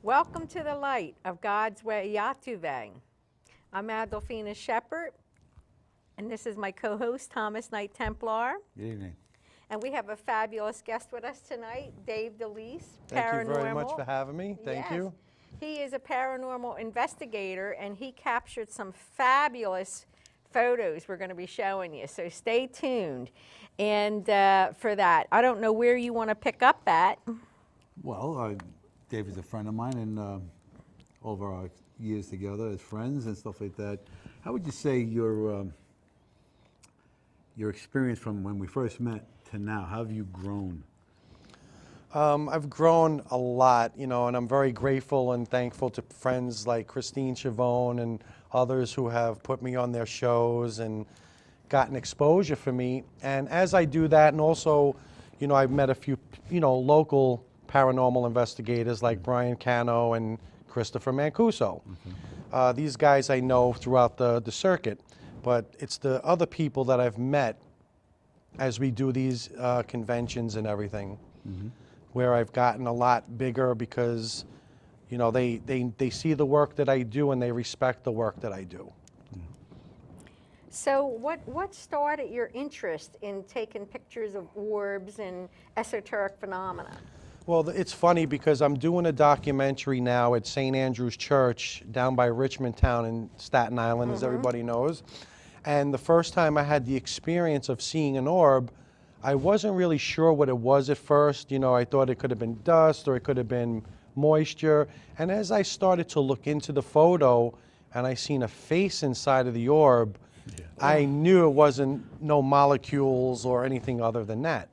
Welcome to the light of God's way, Yatuve. I'm Adolphina Shephard, and this is my co-host, Thomas Knight Templar. Good evening. And we have a fabulous guest with us tonight, Dave DeLeese, Paranormal. Thank you very much for having me. Thank you. He is a paranormal investigator, and he captured some fabulous photos we're going to be showing you. So stay tuned. And for that, I don't know where you want to pick up at. Well, Dave is a friend of mine, and over our years together as friends and stuff like that, how would you say your experience from when we first met to now? How have you grown? I've grown a lot, and I'm very grateful and thankful to friends like Christine Chavone and others who have put me on their shows and gotten exposure for me. And as I do that, and also, I've met a few, local paranormal investigators like Brian Cano and Christopher Mancuso. These guys I know throughout the circuit, but it's the other people that I've met as we do these conventions and everything, where I've gotten a lot bigger because, they see the work that I do and they respect the work that I do. So what started your interest in taking pictures of orbs and esoteric phenomena? Well, it's funny because I'm doing a documentary now at St. Andrew's Church down by Richmond Town in Staten Island, as everybody knows. And the first time I had the experience of seeing an orb, I wasn't really sure what it was at first. I thought it could have been dust or it could have been moisture. And as I started to look into the photo and I seen a face inside of the orb, I knew it wasn't no molecules or anything other than that.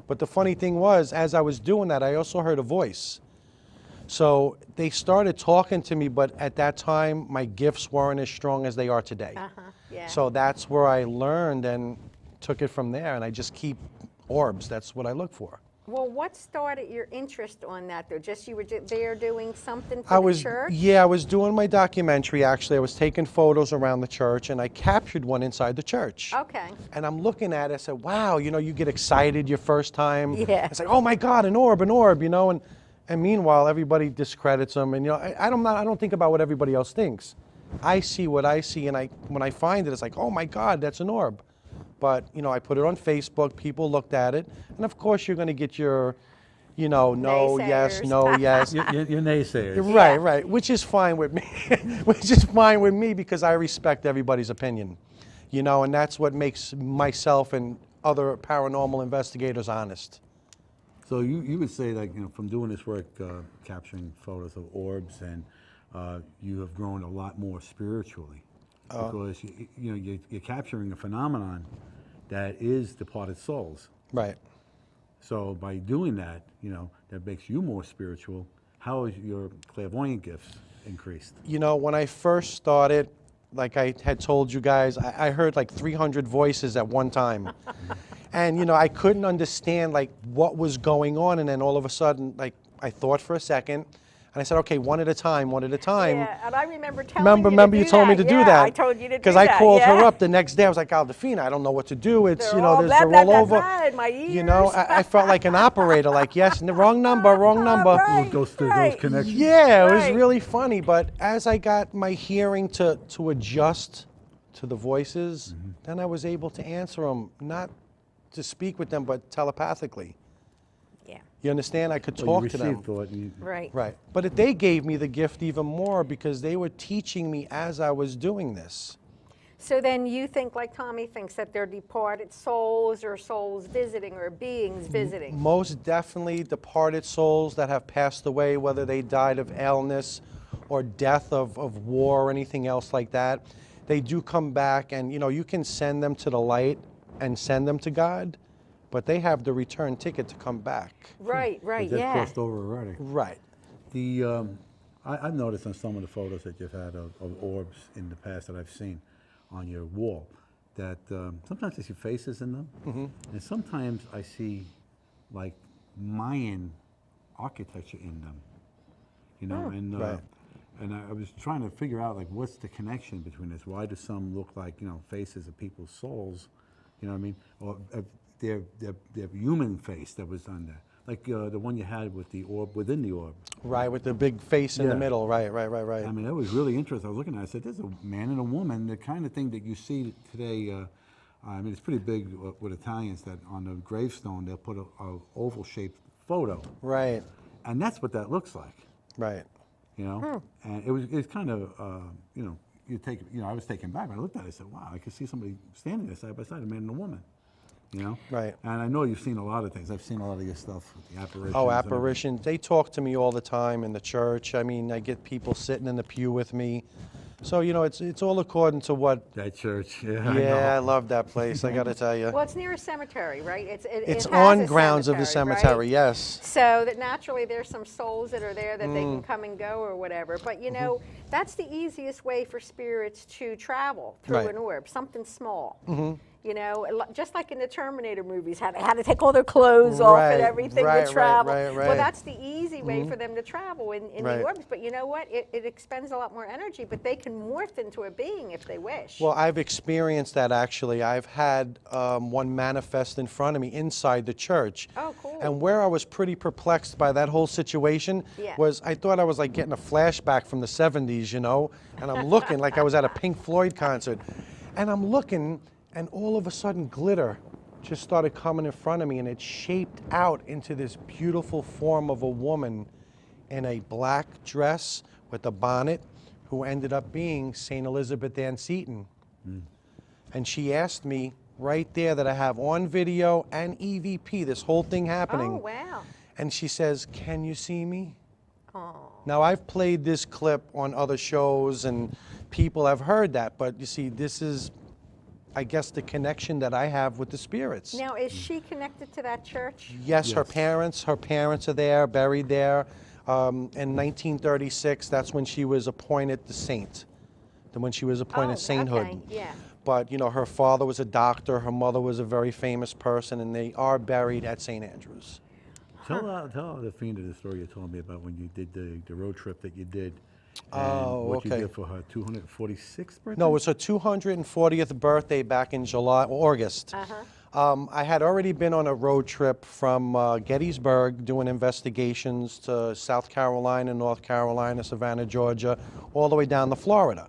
But the funny thing was, as I was doing that, I also heard a voice. So they started talking to me, but at that time, my gifts weren't as strong as they are today. So that's where I learned and took it from there, and I just keep orbs. That's what I look for. Well, what started your interest on that, though? Just you were there doing something for the church? Yeah, I was doing my documentary, actually. I was taking photos around the church, and I captured one inside the church. Okay. And I'm looking at it, I said, wow, you get excited your first time. Yeah. It's like, oh my God, an orb, and meanwhile, everybody discredits them, and I don't think about what everybody else thinks. I see what I see, and when I find it, it's like, oh my God, that's an orb. But, I put it on Facebook, people looked at it, and of course you're going to get your, no, naysayers. yes, no, yes. Your naysayers. Right, which is fine with me. Because I respect everybody's opinion, and that's what makes myself and other paranormal investigators honest. So you would say that, from doing this work, capturing photos of orbs, and you have grown a lot more spiritually. Because you're capturing a phenomenon that is departed souls. Right. So by doing that, that makes you more spiritual. How has your clairvoyant gifts increased? When I first started, like I had told you guys, I heard like 300 voices at one time. And I couldn't understand like what was going on, and then all of a sudden, like I thought for a second. And I said, okay, one at a time. Yeah, and I remember telling Remember you told me to do that. I told you to do that. Because I called her up the next day. I was like, Adolphina, I don't know what to do. It's, they're all over. My ears. I felt like an operator, like, yes, wrong number. Right, Those connections. Yeah, it was really funny. But as I got my hearing to adjust to the voices, then I was able to answer them, not to speak with them, but telepathically. You understand? I could talk to them. Right. Right. But they gave me the gift even more because they were teaching me as I was doing this. So then you think, like Tommy thinks, that they're departed souls or souls visiting or beings visiting? Most definitely departed souls that have passed away, whether they died of illness or death of war or anything else like that. They do come back, and you can send them to the light and send them to God. But they have the return ticket to come back. Right, They've crossed over already. Right. I've noticed on some of the photos that you've had of orbs in the past that I've seen on your wall, that sometimes I see faces in them, and sometimes I see like Mayan architecture in them. Right. And I was trying to figure out like what's the connection between this? Why do some look like faces of people's souls? You know what I mean? Or their human face that was on there. like the one you had with the orb within the orb. Right, with the big face in the Yeah. middle. Right. I mean, that was really interesting. I was looking at it, I said, there's a man and a woman, the kind of thing that you see today. I mean, it's pretty big with Italians that on the gravestone, they'll put a oval-shaped photo. Right. And that's what that looks like, Right. you know? And it's kind of, you know, I was taken back. When I looked at it, I said, wow, I could see somebody standing there side by side, a man and a woman. You know? Right. And I know you've seen a lot of things. I've seen a lot of your stuff with the apparitions. Oh, and apparitions. They talk to me all the time in the church. I mean, I get people sitting in the pew with me. So, you know, it's all according to what. that church, yeah. Yeah, I I know. love that place, I got to tell you. Well, it's near a cemetery, right? It It's has on a grounds of the cemetery, right? yes. So that naturally there's some souls that are there that they Mm. can come and go or whatever. But you Mm-hmm. know, that's the easiest way for spirits to travel through Right. an orb, something small. Mm-hmm. You know, just like in the Terminator movies, how they had to take all their clothes off and Right, everything right, to travel. right, Well, right. that's the easy way for them to travel in Right. the orbs. But you know what? It expends a lot more energy, but they can morph into a being if they wish. Well, I've experienced that actually. I've had one manifest in front of me inside the church. Oh, cool. And where I was pretty perplexed by that whole situation Yeah. was I thought I was like getting a flashback from the 70s, you know? And I'm looking like I was at a Pink Floyd concert. And I'm looking, and all of a sudden glitter just started coming in front of me, and it shaped out into this beautiful form of a woman in a black dress with a bonnet, who ended up being St. Elizabeth Ann Seton. And she asked me right there that I have on video and EVP, this whole thing happening. Oh, wow. And she says, "Can you see me?" Oh. Now, I've played this clip on other shows and people have heard that, but you see, this is, I guess, the connection that I have with the spirits. Now, is she connected to that church? Yes, her Yes. parents are there, buried there. In 1936, that's when she was appointed the saint, when she was appointed sainthood. Okay. Yeah. But, you know, her father was a doctor, her mother was a very famous person, and they are buried at St. Andrews. Tell Adolphina the story you told me about when you did the road trip that you did. And Oh, what okay. you did for her 246th birthday? No, it was her 240th birthday back in August. I had already been on a road trip from Gettysburg doing investigations to South Carolina, North Carolina, Savannah, Georgia, all the way down to Florida.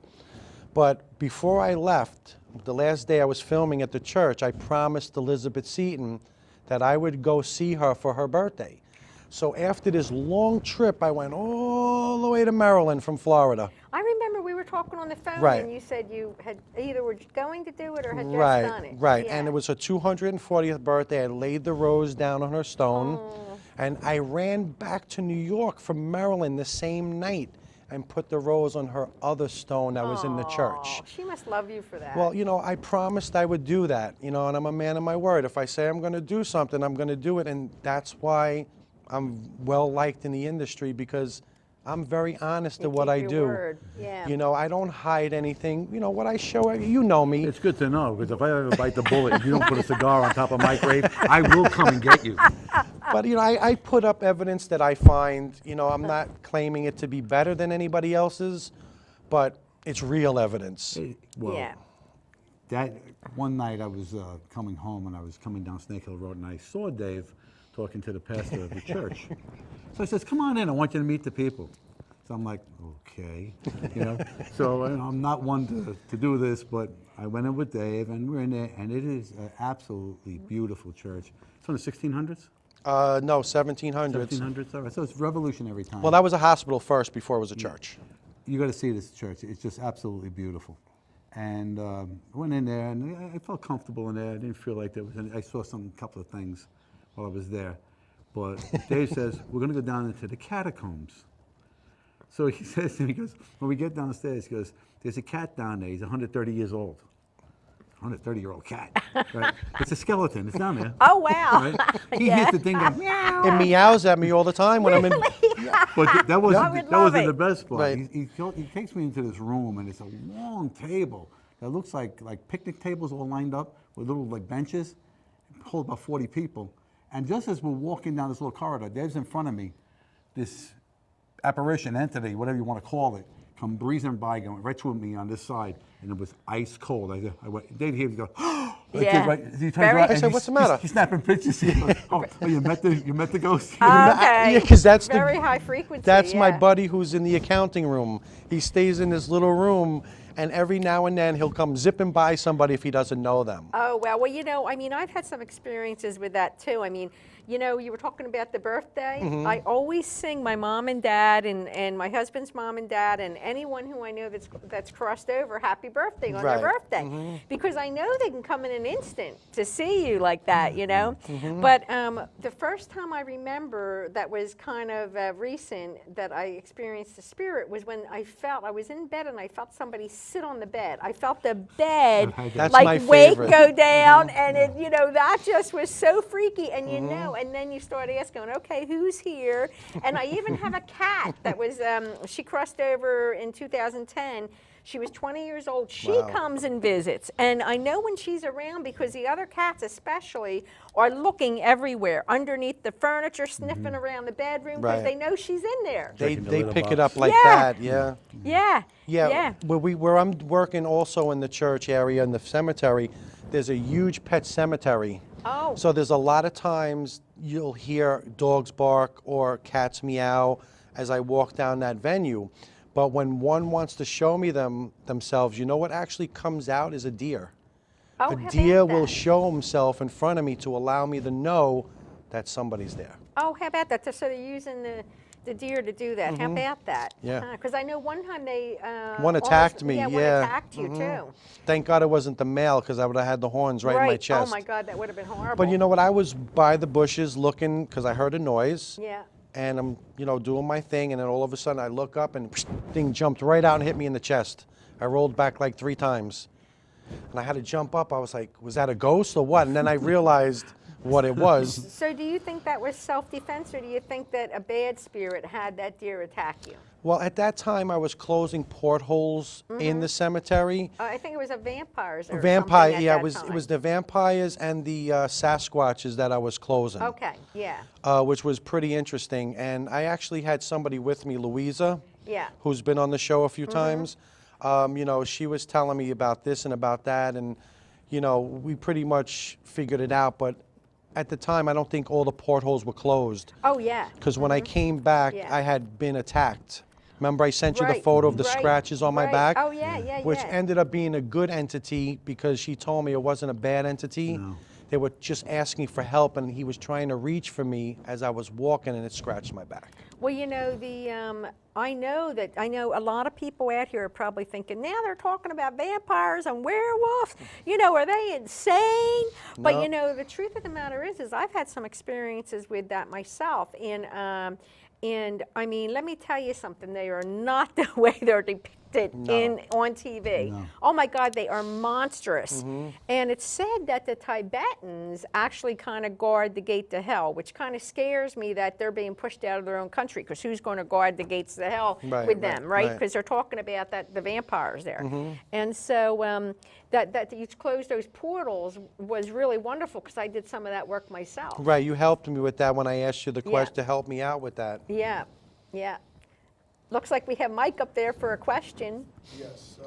But before I left, the last day I was filming at the church, I promised Elizabeth Seton that I would go see her for her birthday. So after this long trip, I went all the way to Maryland from Florida. I remember we were talking on the phone Right. and you said you had either were going to do it or had just Right, done it. right. Yeah. And it was her 240th birthday. I laid the rose down on her stone. Oh. And I ran back to New York from Maryland the same night and put the rose on her other stone that was in the church. Oh, she must love you for that. Well, you know, I promised I would do that, you know, and I'm a man of my word. If I say I'm going to do something, I'm going to do it. And that's why I'm well liked in the industry, because I'm very honest You at what keep I your do. word. Yeah. You know, I don't hide anything. You know, what I show, you know me. It's good to know, because if I ever bite the bullet and you don't put a cigar on top of my grave, I will come and get you. But, you know, I put up evidence that I find. You know, I'm not claiming it to be better than anybody else's, but it's real evidence. Well, Yeah. that one night I was coming home and I was coming down Snake Hill Road and I saw Dave talking to the pastor of the church. So I says, "Come on in, I want you to meet the people." So I'm like, okay, you know. So you know, I'm not one to do this, but I went in with Dave and we're in there, and it is an absolutely beautiful church. It's from the 1600s? No, 1700s. 1700s, all right. So it's revolutionary time. Well, that was a hospital first before it was a church. You got to see this church. It's just absolutely beautiful. And I went in there, and I felt comfortable in there. I didn't feel like there was any. I saw a couple of things while I was there. But Dave says, "We're going to go down into the catacombs." So he says to me, he goes, when we get downstairs, he goes, "There's a cat down there. He's 130 years old." 130-year-old cat. Right? It's a skeleton. It's down there. Oh, wow. Right? He hears the thing go, meow. It meows at me all the time when I'm in. But that wasn't, I would that love wasn't it. the best part. Right. He takes me into this room, and it's a long table that looks like picnic tables all lined up with little like benches, hold about 40 people. And just as we're walking down this little corridor, Dave's in front of me, this apparition, entity, whatever you want to call it, come breezing by, going right to me on this side, and it was ice cold. I went, Dave here, he goes, "Oh, Like, Yeah. right, he turns Very- around I and said, "What's the matter?" He's snapping pictures. He's like, oh, you met the ghost? Okay. Yeah, 'cause that's the- very high frequency. That's my yeah. buddy who's in the accounting room. He stays in this little room, and every now and then he'll come zipping by somebody if he doesn't know them. Oh, well, you know, I mean, I've had some experiences with that too. I mean, you know, you were talking about the birthday. Mm-hmm. I always sing my mom and dad and my husband's mom and dad and anyone who I know that's crossed over, happy birthday on Right. their birthday. Mm-hmm. Because I know they can come in an instant to see you like that, you know. Mm-hmm. But the first time I remember that was kind of recent that I experienced the spirit was when I was in bed and I felt somebody sit on the bed. I felt the bed That's like my weight favorite. go down, and it, you know, that just was so freaky. And you know, and then you start asking, okay, who's here? And I even have a cat that was, she crossed over in 2010. She was 20 years old. She Wow. comes and visits. And I know when she's around because the other cats especially are looking everywhere, underneath the furniture, sniffing around the bedroom because Right. they know she's in there. They Checking the they litter pick it box. up like Yeah. that, yeah. Yeah. Yeah, where I'm working also in the church area in the cemetery, there's a huge pet cemetery. Oh. So there's a lot of times you'll hear dogs bark or cats meow as I walk down that venue. But when one wants to show me themselves, you know what actually comes out is a deer. Oh, A how about deer will that? show himself in front of me to allow me to know that somebody's there. Oh, how about that? So they're using the deer to do that. How about that? Yeah. Because I know one time they One attacked me, Yeah, one yeah. attacked you too. Thank God it wasn't the male because I would have had the horns right in my chest. Oh my God, that would have been horrible. But you know what? I was by the bushes looking because I heard a noise. Yeah. And I'm, doing my thing, and then all of a sudden I look up and thing jumped right out and hit me in the chest. I rolled back like 3 times. And I had to jump up. I was like, was that a ghost or what? And then I realized what it was. So do you think that was self-defense, or do you think that a bad spirit had that deer attack you? Well, at that time I was closing portholes in the cemetery. I think it was a vampires or Vampire, something yeah, at it that was time. the vampires and the Sasquatches that I was closing. Okay, yeah, Which was pretty interesting. And I actually had somebody with me, Louisa, yeah. who's been on the show a few times. She was telling me about this and about that, and we pretty much figured it out. But at the time, I don't think all the portholes were closed, Oh, yeah. because when I came back, Yeah. I had been attacked. Remember, I sent you the Right, photo of the right, scratches on my right. back? Oh, yeah, yeah, Which yeah. ended up being a good entity because she told me it wasn't a bad entity. No. They were just asking for help, and he was trying to reach for me as I was walking, and it scratched my back. Well, I know a lot of people out here are probably thinking, now they're talking about vampires and werewolves. Are they insane? But No. the truth of the matter is I've had some experiences with that myself. And I mean, let me tell you something. They are not the way they're depicted on TV. No. Oh my God, they are monstrous. And it's said that the Tibetans actually kind of guard the gate to hell, which kind of scares me that they're being pushed out of their own country, because who's going to guard the gates to hell Right, with right, them, right? right. Because they're talking about the vampires there. And so that you close those portals was really wonderful, because I did some of that work myself. Right, you helped me with that when I asked you the Yeah. question to help me out with that. Yeah, yeah. Looks like we have Mike up there for a question. Yes.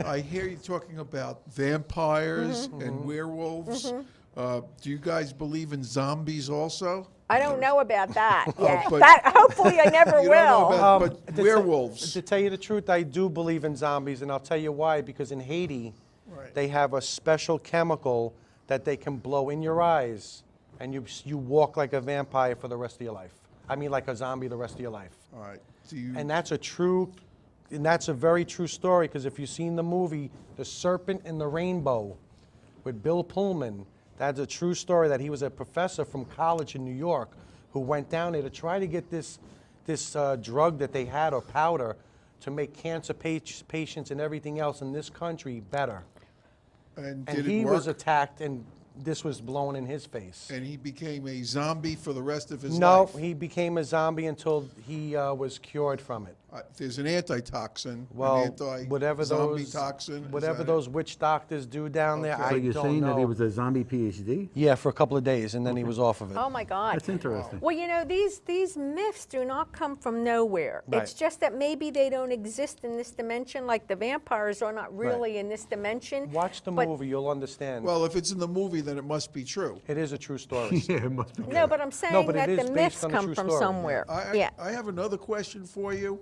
I hear you talking about vampires and werewolves. Do you guys believe in zombies also? I don't know about that yet. but- Hopefully I never You don't know will. about- To but te- werewolves. To tell you the truth, I do believe in zombies, and I'll tell you why. Because in Haiti, Right. they have a special chemical that they can blow in your eyes, and you walk like a vampire for the rest of your life. I mean, like a zombie the rest of your life. All right. Do you? And that's a very true story, because if you've seen the movie The Serpent and the Rainbow with Bill Pullman, that's a true story, that he was a professor from college in New York who went down there to try to get this drug that they had, or powder, to make cancer patients and everything else in this country better. and And did he it work? was attacked, and this was blown in his face. And he became a zombie for the rest of his No, life. he became a zombie until he was cured from it. There's an antitoxin, Well, an whatever anti-zombie those toxin. is whatever that those witch doctors do down there, Okay. I So you're don't saying know. that he was a zombie PhD? Yeah, for a couple of days, and then he was off of it. Oh my God. That's interesting. Well, you know, these myths do not come from nowhere. Right. It's just that maybe they don't exist in this dimension, like the vampires are not really in this dimension. Watch the but- movie, you'll understand. Well, if it's in the movie, then it must be true. It is a true story. Yeah, it must be. No, but I'm saying but it that is the based myths on a come true from story. somewhere. I have another question for you.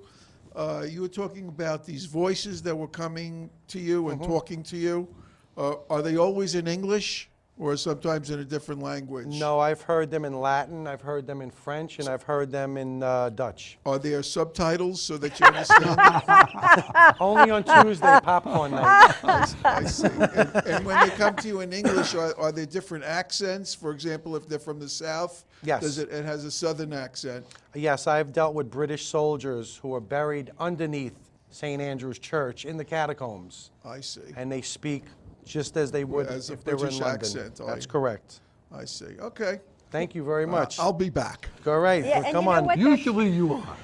You were talking about these voices that were coming to you and talking to you. Are they always in English or sometimes in a different language? No, I've heard them in Latin, I've heard them in French, and I've heard them in Dutch. Are there subtitles so that you understand? Only on Tuesday, popcorn night. I see. And when they come to you in English, are there different accents? For example, if they're from the South, Yes. does it has a Southern accent? Yes, I've dealt with British soldiers who are buried underneath St. Andrew's Church in the catacombs, I see. and they speak just as they would As a if they were in British London. accent, That's correct. I see. Okay. Thank you very much. I'll be back. All right, Yeah, well, and come you know on. what? Usually you are.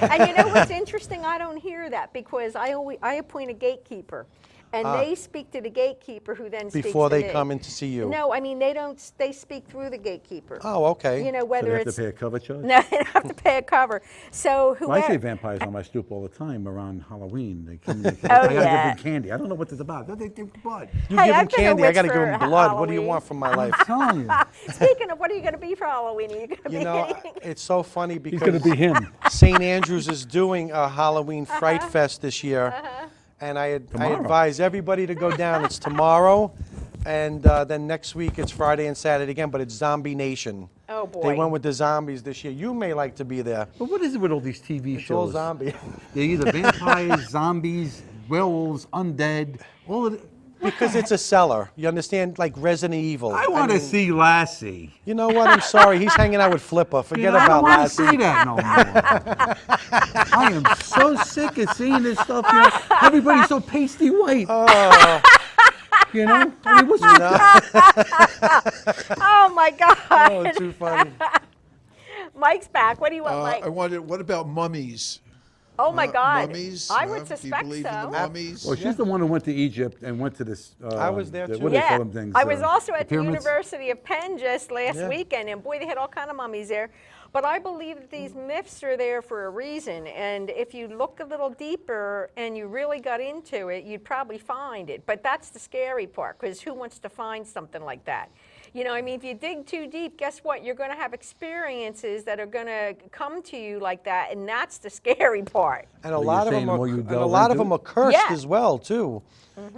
And you know what's interesting? I don't hear that because I appoint a gatekeeper. And they speak to the gatekeeper who then speaks Before to they me. come in to see you. No, I mean, they don't, they speak through the gatekeeper. Oh, okay. You know, So whether they have it's, to pay a cover charge? no, they don't have to pay a cover. So Well, I see whoever, vampires on my stoop all the time around Halloween. They come, I Oh, gotta yeah. give them candy. I don't know what this is about. They give blood. You Hey, give him I've been a candy, I witch got to give for him blood. What do you Halloween. want from my life? I'm telling you. speaking of, what are you going to be for Halloween? Are you going to You be know, anything? it's so funny He's because gonna be him. St. Andrews is doing a Halloween Fright Fest this year, and I Tomorrow. advise everybody to go down. It's tomorrow, and then next week it's Friday and Saturday again, but it's Zombie Nation. Oh, They boy. went with the zombies this year. You may like to be there. But what is it with all these TV It's all shows? zombie. They're either vampires, zombies, werewolves, undead. All of it. Because it's a seller. You understand? Like Resident Evil. I want to mean, see Lassie. You know what? I'm sorry. He's hanging out with Flipper. You Forget know, I about don't want to Lassie. see that no more. I am so sick of seeing this stuff. You know, everybody's so pasty white. You know, I mean, what's with that? Oh, my God. Oh, too funny. Mike's back. What do you want, Mike? I wanted. What about mummies? Oh, my God. Mummies? I would Do you suspect believe so. in the mummies? Well, she's the one who went to Egypt and went to this. I was there too. What do they Yeah, call them things? I was also the at the pyramids? University of Penn just last Yeah. weekend, and boy, they had all kind of mummies there. But I believe that these myths are there for a reason, and if you look a little deeper and you really got into it, you'd probably find it. But that's the scary part, because who wants to find something like that? You know, I mean, if you dig too deep, guess what? You're going to have experiences that are going to come to you like that, and that's the scary part. And a So lot you're of saying them the more are, you and a delve lot of into them it? are cursed Yeah. as well too.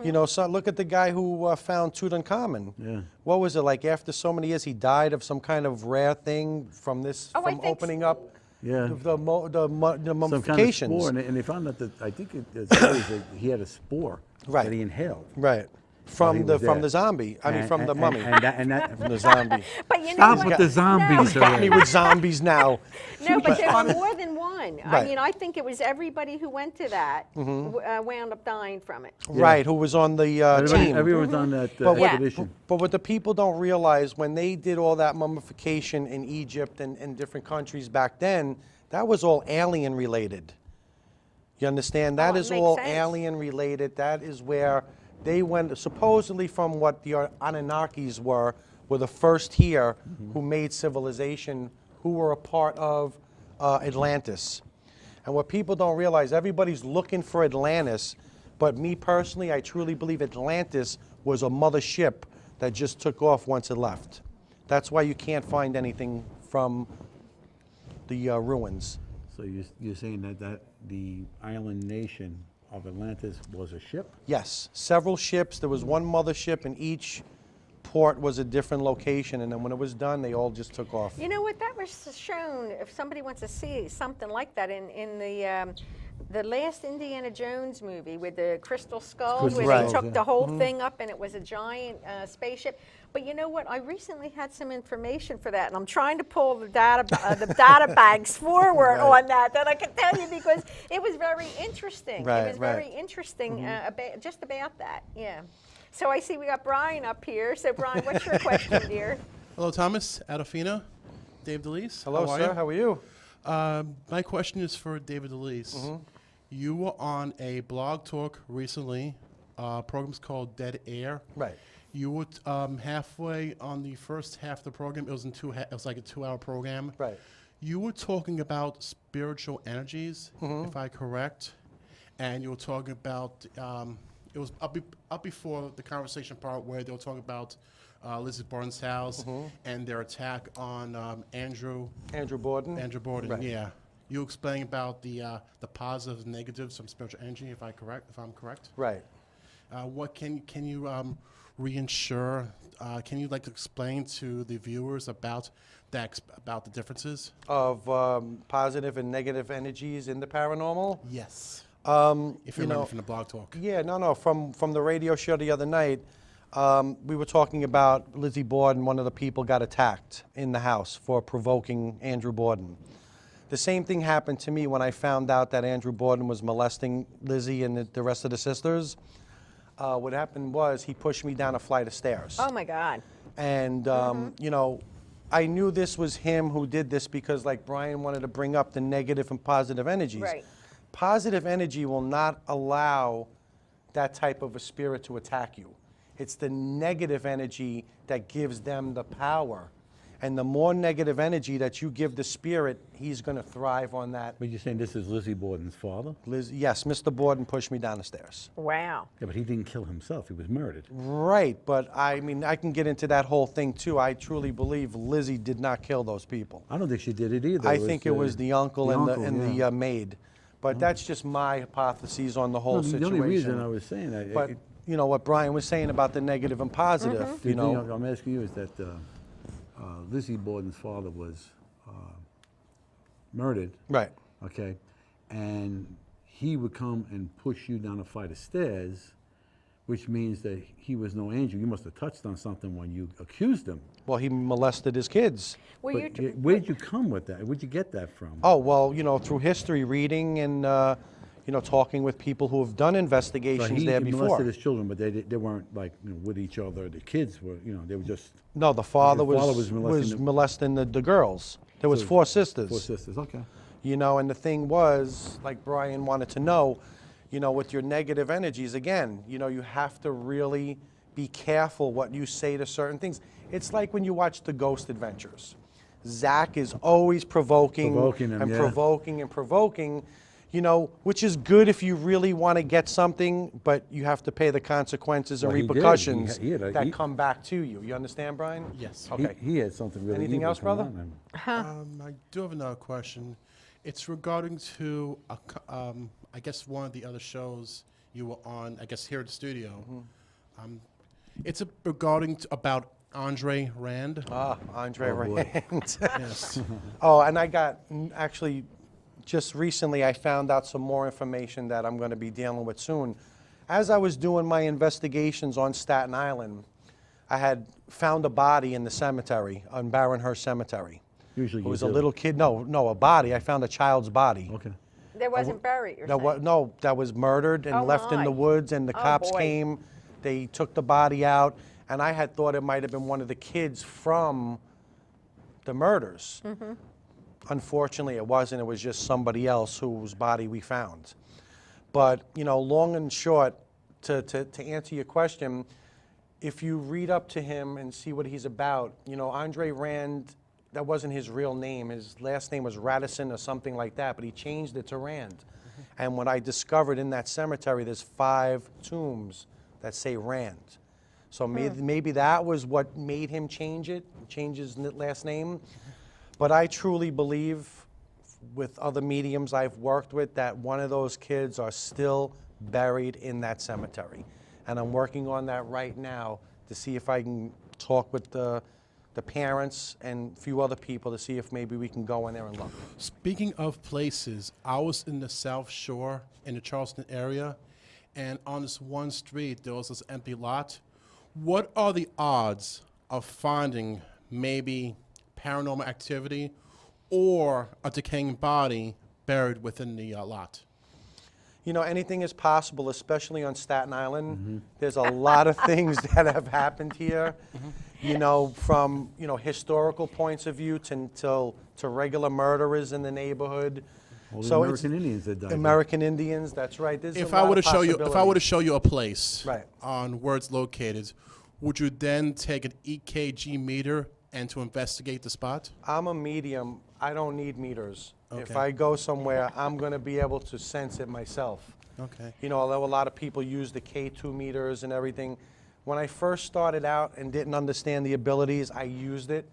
You know, so look at the guy who found Tutankhamun. Yeah. What was it like? After so many years, he died of some kind of rare thing from this, Oh, I from think opening so. up Yeah. the Some kind of mummifications. spore, and they found out that I think it says that he had a spore Right. that he inhaled. Right. While he From the was from there. the zombie. I mean, from the mummy. And that, From the zombie. But you know stop what? with the zombies. Got me with zombies now. No, but there were more than one. I Right. mean, I think it was everybody who went to that wound up dying from it. Right. Who was on the team? Everyone's on that But Yeah. expedition. But what the people don't realize, when they did all that mummification in Egypt and different countries back then, that was all alien related. You understand? That it is makes all sense. alien related. That is where they went, supposedly from what the Anunnakis were the first here who made civilization, who were a part of Atlantis. And what people don't realize, everybody's looking for Atlantis, but me personally, I truly believe Atlantis was a mother ship that just took off once it left. That's why you can't find anything from the ruins. So you're saying that the island nation of Atlantis was a ship? Yes, several ships. There was one mothership, and each port was a different location. And then when it was done, they all just took off. You know what? That was shown. If somebody wants to see something like that in the last Indiana Jones movie with the crystal skull, Crystal where skulls, they took yeah. the whole thing up and it was a giant spaceship. But you know what? I recently had some information for that, and I'm trying to pull the data bags forward on that I can tell you because it was very interesting. Right, it was right. very interesting just about that. Yeah. So I see we got Brian up here. So Brian, what's your question, dear? Hello, Thomas, Adolphina, Dave DeLeese. Hello, How are sir. you? How are you? My question is for David Elise. You were on a blog talk recently. Program's called Dead Air. Right. You were halfway on the first half of the program. It was it was like a 2-hour program. Right. You were talking about spiritual energies, if I'm correct, and you were talking about it was up before the conversation part where they were talking about Lizzie Barnes' house and their attack on Andrew Borden. Borden. Right. Yeah, you were explaining about the positives and negatives from spiritual energy, if I'm correct. Right. What can you reinsure? Can you explain to the viewers about about the differences? Of positive and negative energies in the paranormal? Yes. If you you remember know, from the blog talk. Yeah, no. From the radio show the other night, we were talking about Lizzie Borden. One of the people got attacked in the house for provoking Andrew Borden. The same thing happened to me when I found out that Andrew Borden was molesting Lizzie and the rest of the sisters. What happened was he pushed me down a flight of stairs. Oh my God. And, you know, I knew this was him who did this because, like Brian wanted to bring up the negative and positive energies. Right. Positive energy will not allow that type of a spirit to attack you. It's the negative energy that gives them the power. And the more negative energy that you give the spirit, he's going to thrive on that. But you're saying this is Lizzie Borden's father? Yes, Mr. Borden pushed me down the stairs. Wow. Yeah, but he didn't kill himself. He was murdered. Right, but I mean, I can get into that whole thing too. I truly believe Lizzie did not kill those people. I don't think she did it either. I think it was the uncle and yeah. the maid. But that's just my hypotheses on the whole No, situation. the only reason I was saying that. But you know what Brian was saying about the negative and positive. the You know, thing I'm asking you is that Lizzie Borden's father was murdered. right? Okay, and he would come and push you down a flight of stairs, which means that he was no angel. You must have touched on something when you accused him. Well, he molested his kids. Well, But where'd you come with that? Where'd you get that from? Oh well, you know, through history reading and you know, talking with people who have done So investigations he there molested before. his children, but they weren't like with each other. The kids were, they were just No, the father His father was was molesting the girls. There was So 4 sisters. 4 sisters. Okay. You know, and the thing was, like Brian wanted to know, you know, with your negative energies, again, you know, you have to really be careful what you say to certain things. It's like when you watch the Ghost Adventures. Zach is always provoking Provoking him, and yeah. provoking and provoking, you know, which is good if you really want to get something, but you have to pay the consequences and Well, he did. repercussions He had that come back to you. You understand, Brian? Yes. Okay. He had something really Anything evil else, come brother? on him. I do have another question. It's regarding to, I guess, one of the other shows you were on, I guess, here at the studio. It's regarding about Andre Rand. Andre Oh, boy. Rand. Yes. Oh, and I got, actually, just recently I found out some more information that I'm going to be dealing with soon. As I was doing my investigations on Staten Island, I had found a body in the cemetery, on Barrenhurst Cemetery. Usually It you was do. a little kid, no, a body. I found a child's body. Okay. That wasn't buried, you're That saying? no, that was murdered and Oh, left in my. the woods, and the Oh, cops boy. came. They took the body out, and I had thought it might have been one of the kids from the murders. Mm-hmm. Unfortunately, it wasn't. It was just somebody else whose body we found. But, you know, long and short, to answer your question, if you read up to him and see what he's about, you know, Andre Rand, that wasn't his real name. His last name was Radisson or something like that, but he changed it to Rand. And what I discovered in that cemetery, there's 5 tombs that say Rand. So maybe that was what made him change his last name. But I truly believe, with other mediums I've worked with, that one of those kids are still buried in that cemetery. And I'm working on that right now to see if I can talk with the parents and a few other people to see if maybe we can go in there and look. Speaking of places, I was in the South Shore in the Charleston area, and on this one street, there was this empty lot. What are the odds of finding maybe paranormal activity or a decaying body buried within the lot? You know, anything is possible, especially on Staten Island. There's a lot of things that have happened here. you know, from, you know, historical points of view to regular murderers in the neighborhood. All the So American Indians that died. American Indians, that's right. There's If a I lot were to of show you, if I were to possibilities. show you a place Right. on where it's located, would you then take an EKG meter and to investigate the spot? I'm a medium. I don't need meters. If Okay. I go somewhere, I'm going to be able to sense it myself. Okay. You know, although a lot of people use the K2 meters and everything, when I first started out and didn't understand the abilities, I used it.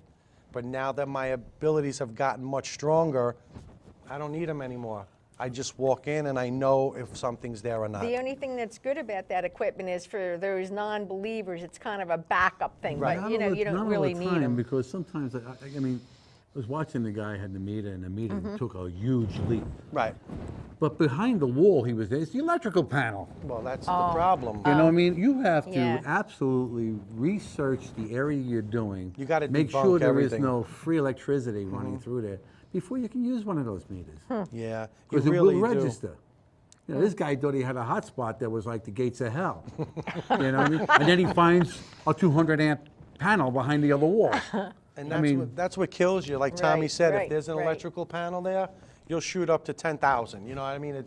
But now that my abilities have gotten much stronger, I don't need them anymore. I just walk in and I know if something's there or not. The only thing that's good about that equipment is for those non-believers, it's kind of a backup thing, Right. but you know, you Not don't all really the need time, them. because sometimes, I mean, I was watching the guy had the meter, and the meter Mm-hmm. took a huge leap. Right. But behind the wall he was there, it's the electrical panel. Well, that's the problem. You know what I mean? You have to Yeah. absolutely research the area you're doing. You gotta make debunk sure there everything. is no free electricity running through there before you can use one of those meters. Yeah, you Because really it will do. register. You know, this guy thought he had a hotspot that was like the gates of hell. You know what I mean? And then he finds a 200 amp panel behind the other wall. And I that's, mean- that's what kills you. Like Tommy Right, said, right, if there's an right. electrical panel there, you'll shoot up to 10,000. You know what I mean?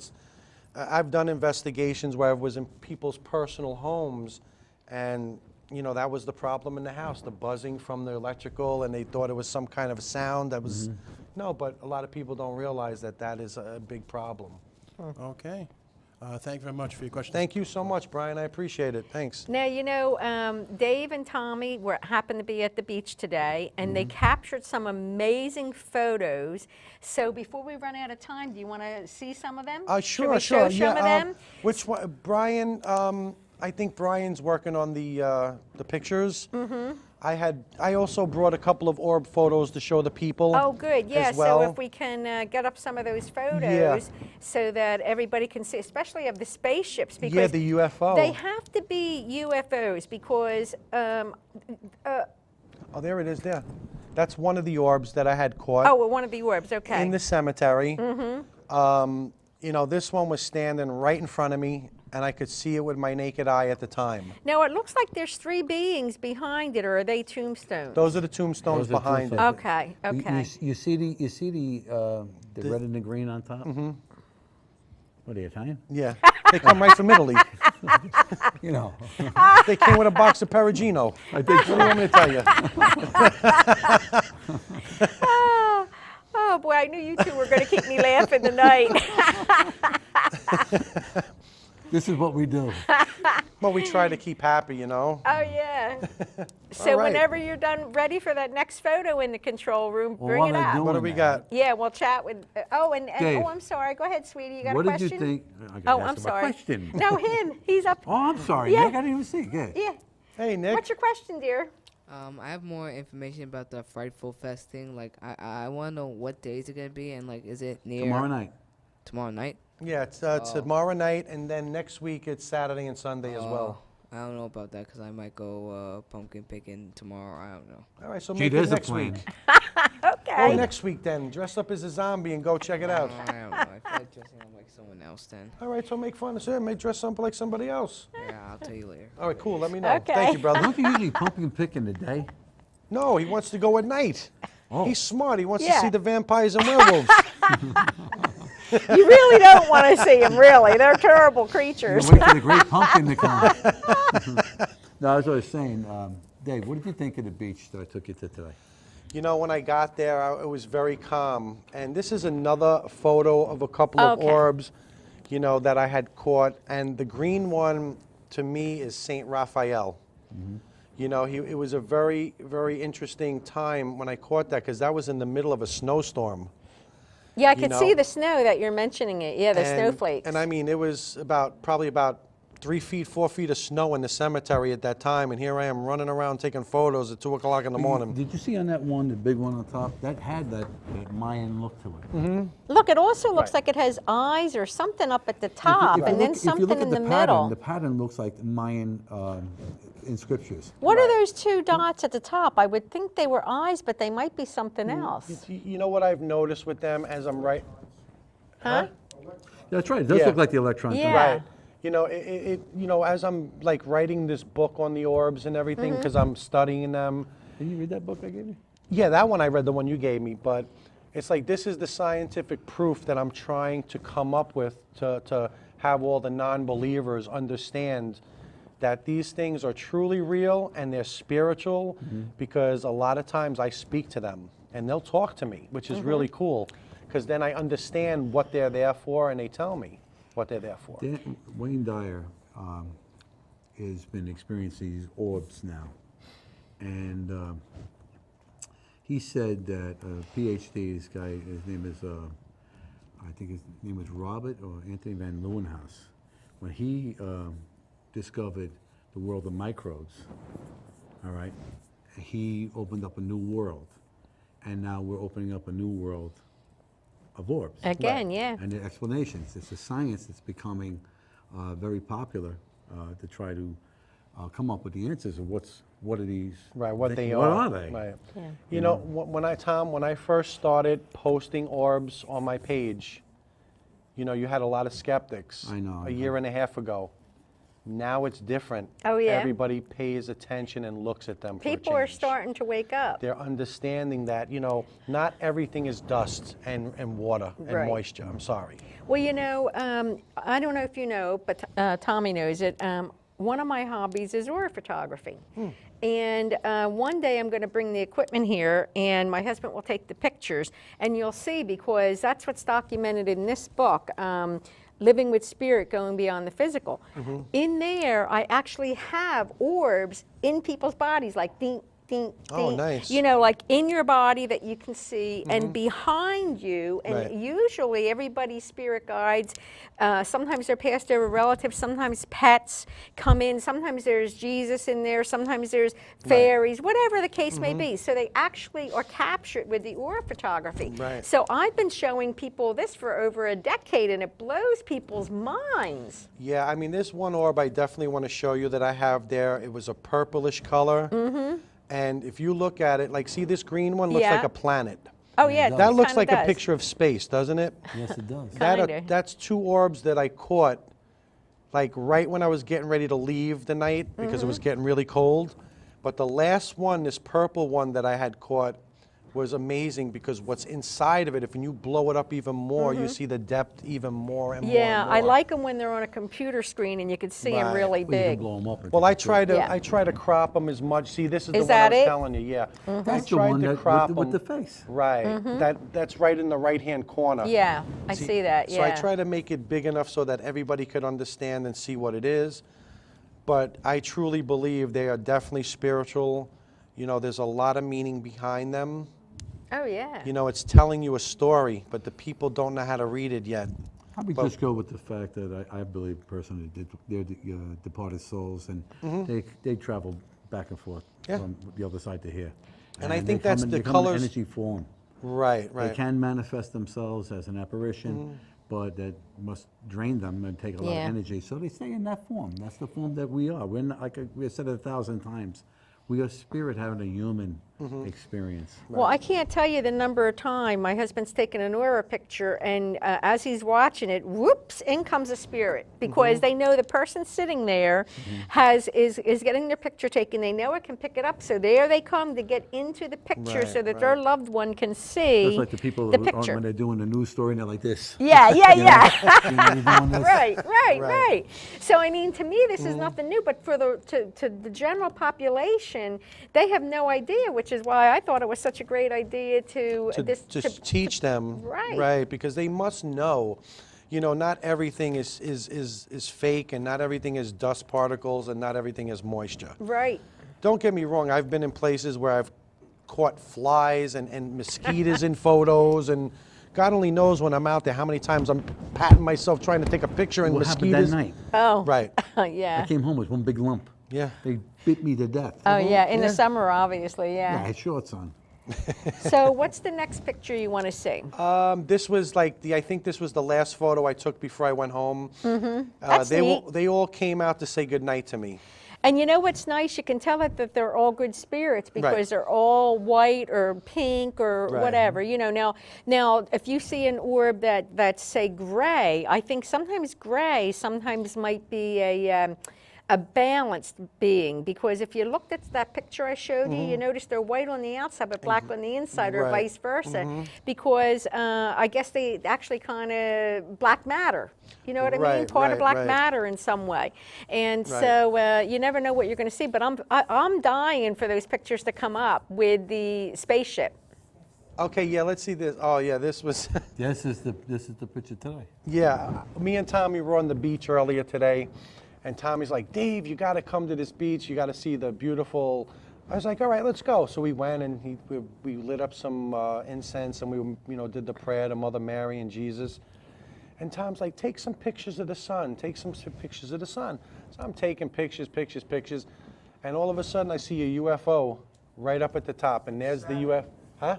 I've done investigations where I was in people's personal homes, and you know that was the problem in the house, the buzzing from the electrical, and they thought it was some kind of a sound that was, no, but a lot of people don't realize that that is a big problem. Okay. Thank you very much for your question. Thank you so much, Brian. I appreciate it. Thanks. Now, you know, Dave and Tommy happened to be at the beach today, and they captured some amazing photos. So before we run out of time, do you want to see some of them? Should Sure, we sure. show some of them? Which one, Brian? I think Brian's working on the pictures. Mm-hmm. I also brought a couple of orb photos to show the people. Oh, good. Yeah. as well. So if we can get up some of those photos so that everybody can see, especially of the spaceships, because Yeah, the UFO. they have to be UFOs because Oh, there it is. There. That's one of the orbs that I had caught oh, well, one of the orbs. Okay. in the cemetery. Mm-hmm. You know, this one was standing right in front of me, and I could see it with my naked eye at the time. Now it looks like there's three beings behind it, or are they tombstones? Those are the tombstones Those are behind it. tombstones. Okay. You- Okay. You see the red and the green on top? Mm-hmm. What are you, Italian? Yeah, they come right from Italy. You know. They came with a box of Perugino. I think What do you want me to tell you? Oh boy, I knew you two were going to keep me laughing tonight. this is what we do. Well, we try to keep happy, you know. Oh yeah. So All right. whenever you're done, ready for that next photo in the control room, Well, bring while it they're up. doing What do we that, got? Yeah, we'll chat with. Dave. Oh, I'm sorry. Go ahead, sweetie. You got What a did question? you think? I gotta Oh, ask I'm him a sorry. question. No, him. He's up. Oh, I'm sorry, Yeah. Nick. I didn't even see. Good. Yeah. Hey, Nick. What's your question, dear? I have more information about the Frightful Fest thing. Like, I want to know what days it's gonna be, and like, is it near Tomorrow night. Tomorrow night? Yeah, it's tomorrow night, and then next week it's Saturday and Sunday as well. I don't know about that because I might go pumpkin picking tomorrow. I don't know. All right, so Gee, make it there's a next plan. week. Okay. Go next week then. Dress up as a zombie and go check it out. I don't know. I feel like dressing up like someone else then. All right, so make fun of it. Make dress up like somebody else. Yeah, I'll tell you later. All right, cool. Let me know. Okay. Thank you, brother. Don't you usually pumpkin pick in the day? No, he wants to go at night. Oh. He's smart. He wants to Yeah. see the vampires and werewolves. You really don't want to see them, really. They're terrible You creatures. wait for the great pumpkin to come. No, as I was saying, Dave, what did you think of the beach that I took you to today? You know, when I got there, it was very calm. And this is another photo of a couple of Okay. orbs, you know, that I had caught. And the green one, to me, is Saint Raphael. You know, it was a very, very interesting time when I caught that, because that was in the middle of a snowstorm. Yeah, I You could know. see the snow that you're mentioning it. Yeah, the snowflakes. And I mean, it was probably about 3 feet, 4 feet of snow in the cemetery at that time, and here I am running around taking photos at 2 o'clock in the morning. Did you see on that one, the big one on top, that had that Mayan look to it? Look, it also looks like it has eyes or something up at the top, and then if you something look at in the pattern, middle. the pattern looks like Mayan inscriptions. What are those two dots at the top? I would think they were eyes, but they might be something else. You know what I've noticed with them as I'm right? Huh? That's right. It does Yeah. look like the electron. too. Yeah. Right. You know, as I'm like writing this book on the orbs and everything, because I'm studying them. Did you read that book I gave you? Yeah, that one I read, the one you gave me, but it's like this is the scientific proof that I'm trying to come up with to have all the non-believers understand that these things are truly real and they're spiritual, because a lot of times I speak to them and they'll talk to me, which is really cool, because then I understand what they're there for and they tell me what they're there for. Wayne Dyer has been experiencing these orbs now, and he said that a PhD, this guy, his name is, I think his name was Robert or Anthony Van Leeuwenhoek, when he discovered the world of microbes, all right, he opened up a new world, and now we're opening up a new world of orbs. Again, yeah. And the explanations. It's a science that's becoming very popular to try to come up with the answers of what are these? Right, what they are. What are they? Right. Yeah. You know, when I first started posting orbs on my page, you know, you had a lot of skeptics. I know. A year and a half ago. Now it's different. Oh, yeah? Everybody pays attention and looks at them. People for a are change. starting to wake up. They're understanding that, you know, not everything is dust and water and Right. moisture. I'm sorry. Well, you know, I don't know if you know, but Tommy knows it. One of my hobbies is aura photography. And one day I'm going to bring the equipment here, and my husband will take the pictures, and you'll see, because that's what's documented in this book, Living with Spirit, Going Beyond the Physical. In there, I actually have orbs in people's bodies, like ding, ding, Oh, ding. nice. You know, like in your body that you can see, and behind you, and Right. usually everybody's spirit guides, sometimes they're passed over relatives, sometimes pets come in, sometimes there's Jesus in there, sometimes there's fairies, whatever the case may be. So they actually are captured with the aura photography. Right. So I've been showing people this for over a decade, and it blows people's minds. Yeah, I mean, there's one orb I definitely want to show you that I have there. It was a purplish color. And if you look at it, like, see this green one looks Yeah. like a planet. Oh yeah, That looks kinda like does. a picture of space, doesn't it? Yes, it does. Kinda. That's two orbs that I caught, like right when I was getting ready to leave the night because it was getting really cold. But the last one, this purple one that I had caught, was amazing, because what's inside of it, if you blow it up even more, you see the depth even more and more. Yeah, and I more. like them when they're on a computer screen and you can see them Right. really Well, you can big. blow 'em up. Well, I try to Yeah. crop them as much. See, this is the Is one I that was it? telling you. Yeah, I That's the tried one to that crop with the them. face. Right. That's right in the right-hand corner. Yeah, I see that. So I Yeah. try to make it big enough so that everybody could understand and see what it is. But I truly believe they are definitely spiritual. You know, there's a lot of meaning behind them. Oh yeah. You know, it's telling you a story, but the people don't know how to read it yet. Probably But- just go with the fact that I believe personally that they're departed souls, and they travel back and forth Yeah. from the other side to here. And I they think come that's in- the they come in colors- energy form. Right, They can manifest themselves as an apparition, but that must drain them and take a lot of Yeah. energy. So they stay in that form. That's the form that we are. We're not, like we've said it 1,000 times. We are spirit having a human experience. Well, I can't tell you the number of times my husband's taken an aura picture, and as he's watching it, whoops, in comes a spirit, because they know the person sitting there is getting their picture taken. They know it can pick it up, so there they come to get into the picture Right, so that their loved one can see Just like the people the who, picture. when they're doing a news story and they're like this. Yeah, yeah, yeah. You know, they're doing this. Right. So I mean, to me, this is nothing new. But for to the general population, they have no idea, which is why I thought it was such a great idea to just teach them, Right. because they must know, you know, not everything is fake, and not everything is dust particles, and not everything is moisture. Right. Don't get me wrong, I've been in places where I've caught flies and mosquitoes in photos, and God only knows when I'm out there how many times I'm patting myself trying to take a picture and What happened mosquitoes. that night? Oh. Right. Yeah. I came home with one big lump. Yeah. They bit me to death. Oh yeah. In Yeah. the summer, obviously. Yeah, I Yeah. had shorts on. So what's the next picture you want to see? This was like I think this was the last photo I took before I went home. That's neat. They all came out to say goodnight to me. And you know what's nice? You can tell that they're all good spirits because Right. they're all white or pink or Right. whatever. You know, now if you see an orb that's say gray, I think sometimes gray sometimes might be a balanced being, because if you looked at that picture I showed you, you notice they're white on the outside but black on the inside, or Right. vice versa, because I guess they actually kind of black matter. You know what I mean? Right, Part of right, black right. matter in some way. And Right. so you never know what you're going to see. But I'm dying for those pictures to come up with the spaceship. Okay, yeah, let's see this. Oh, yeah, this was, This is the picture today. yeah, me and Tommy were on the beach earlier today, and Tommy's like, Dave, you got to come to this beach. You got to see the beautiful. I was like, all right, let's go. So we went, and we lit up some incense, and we did the prayer to Mother Mary and Jesus. And Tom's like, take some pictures of the sun. Take some pictures of the sun. So I'm taking pictures. And all of a sudden, I see a UFO right up at the top. And there's the UFO. Huh?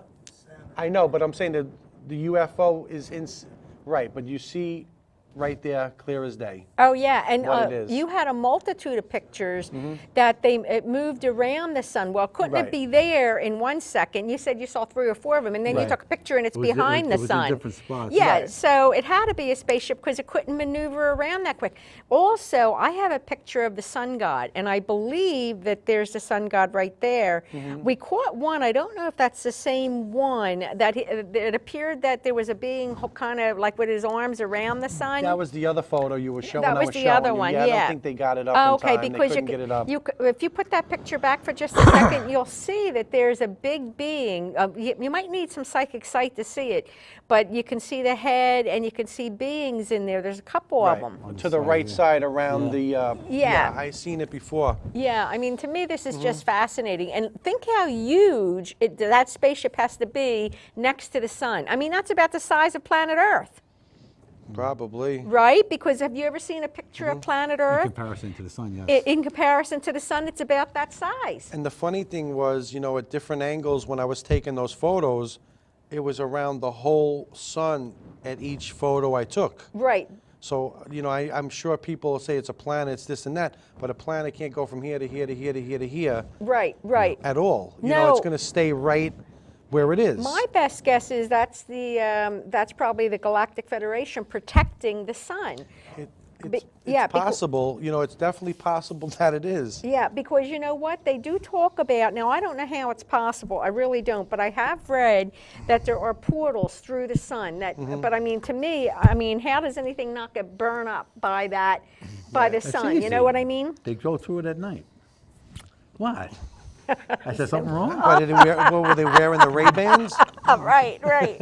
I know, but I'm saying that the UFO is right. But you see right there, clear as day. Oh yeah, and What it is. you had a multitude of pictures that it moved around the sun. Well, couldn't it Right. be there in 1 second? You said you saw 3 or 4 of them, and then you Right. took a picture and it's It was behind it the was in sun. different spots. Yeah, Right. so it had to be a spaceship because it couldn't maneuver around that quick. Also, I have a picture of the sun god, and I believe that there's the sun god right there. We caught one. I don't know if that's the same one. It appeared that there was a being kind of like with his arms around the sun. That was the other photo you were showing. That I was was the showing other you. one, Yeah, I yeah. don't think they got it up Oh, in okay, time. because they couldn't get it up. if you put that picture back for just a second, you'll see that there's a big being. You might need some psychic sight to see it, but you can see the head and you can see beings in there. There's a couple of them. On To the the side, right yeah. side around the. Yeah. I seen it before. Yeah, I mean, to me, this is just fascinating. And think how huge that spaceship has to be next to the sun. I mean, that's about the size of planet Earth, Probably. right? Because have you ever seen a picture of planet In Earth? comparison to the sun, yes. In comparison to the sun, it's about that size. And the funny thing was, at different angles when I was taking those photos, it was around the whole sun at each photo I took. Right. So, I'm sure people say it's a planet, it's this and that, but a planet can't go from here to here to here to here to here Right, right. at all. No. It's going to stay right where it is. My best guess is that's probably the Galactic Federation protecting the sun. It's yeah, possible, it's definitely possible that it is. Yeah, because you know what? They do talk about, now I don't know how it's possible, I really don't, but I have read that there are portals through the sun. But I mean, to me, how does anything not get burned up by the It's sun? You know easy. what I mean? They go through it at night. What? I said something wrong? What were they wearing, the Ray-Bans? Right, right.